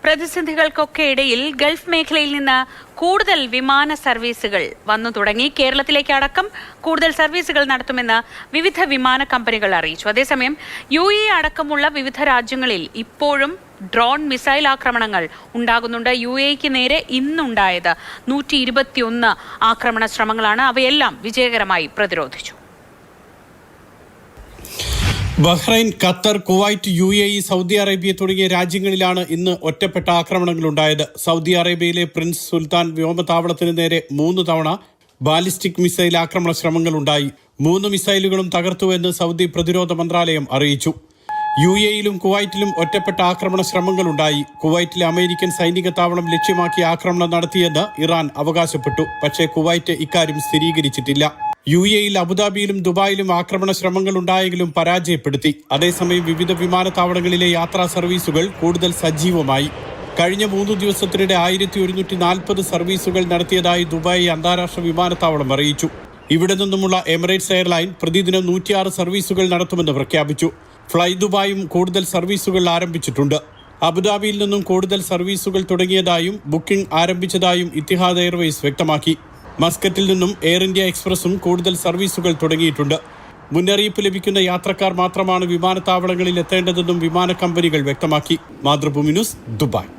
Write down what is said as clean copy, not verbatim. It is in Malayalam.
പ്രതിസന്ധികൾക്കൊക്കെ ഇടയിൽ ഗൾഫ് മേഖലയിൽ നിന്ന് കൂടുതൽ വിമാന സർവീസുകൾ വന്നു തുടങ്ങി. കേരളത്തിലേക്ക് അടക്കം കൂടുതൽ സർവീസുകൾ നടത്തുമെന്ന് വിവിധ വിമാന കമ്പനികൾ അറിയിച്ചു. അതേസമയം UAE അടക്കമുള്ള വിവിധ രാജ്യങ്ങളിൽ ഇപ്പോഴും ഡ്രോൺ മിസൈൽ ആക്രമണങ്ങൾ ഉണ്ടാകുന്നുണ്ട്. UAEക്ക് നേരെ ഇന്നുണ്ടായത് 121 ആക്രമണ ശ്രമങ്ങളാണ്. അവയെല്ലാം വിജയകരമായി പ്രതിരോധിച്ചു. Bahrain, Qatar, Kuwait, UAE, Saudi Arabia തുടങ്ങിയ രാജ്യങ്ങളിലാണ് ഇന്ന് ഒറ്റപ്പെട്ട ആക്രമണങ്ങളുണ്ടായത്. സൗദി അറേബ്യയിലെ പ്രിൻസ് സുൽത്താൻ വ്യോമതാവളത്തിന് നേരെ 3 തവണ ബാലിസ്റ്റിക് മിസൈൽ ആക്രമണ ശ്രമങ്ങളുണ്ടായി. 3 മിസൈലുകളും തകർത്തുവെന്ന് സൗദി പ്രതിരോധ മന്ത്രാലയം അറിയിച്ചു. UAEയിലും കുവൈറ്റിലും ഒറ്റപ്പെട്ട ആക്രമണ ശ്രമങ്ങളുണ്ടായി. കുവൈറ്റിലെ അമേരിക്കൻ സൈനിക താവളം ലക്ഷ്യമാക്കി ആക്രമണം നടത്തിയെന്ന് ഇറാൻ അവകാശപ്പെട്ടു. പക്ഷേ കുവൈറ്റ് ഇക്കാര്യം സ്ഥിരീകരിച്ചിട്ടില്ല. UAEയിൽ അബുദാബിയിലും ദുബായിലും ആക്രമണ ശ്രമങ്ങൾ ഉണ്ടായെങ്കിലും പരാജയപ്പെടുത്തി. അതേസമയം വിവിധ വിമാനത്താവളങ്ങളിലെ യാത്രാ സർവീസുകൾ കൂടുതൽ സജീവമായി. കഴിഞ്ഞ 3 ദിവസത്തിനിടെ 1140 സർവീസുകൾ നടത്തിയതായി ദുബായ് അന്താരാഷ്ട്ര വിമാനത്താവളം അറിയിച്ചു. ഇവിടെ നിന്നുമുള്ള എമിറേറ്റ്സ് എയർലൈൻ പ്രതിദിനം 106 സർവീസുകൾ നടത്തുമെന്ന് പ്രഖ്യാപിച്ചു. ഫ്ലൈ ദുബായും കൂടുതൽ സർവീസുകൾ ആരംഭിച്ചിട്ടുണ്ട്. അബുദാബിയിൽ നിന്നും കൂടുതൽ സർവീസുകൾ തുടങ്ങിയതായും ബുക്കിംഗ് ആരംഭിച്ചതായും ഇത്തിഹാദ് എയർവേസ് വ്യക്തമാക്കി. മസ്കറ്റിൽ നിന്നും എയർ ഇന്ത്യ എക്സ്പ്രസും കൂടുതൽ സർവീസുകൾ തുടങ്ങിയിട്ടുണ്ട്. മുന്നറിയിപ്പ് ലഭിക്കുന്ന യാത്രക്കാർ മാത്രമാണ് വിമാനത്താവളങ്ങളിൽ എത്തേണ്ടതെന്നും വിമാന കമ്പനികൾ വ്യക്തമാക്കി. Mathrubhumi news, Dubai.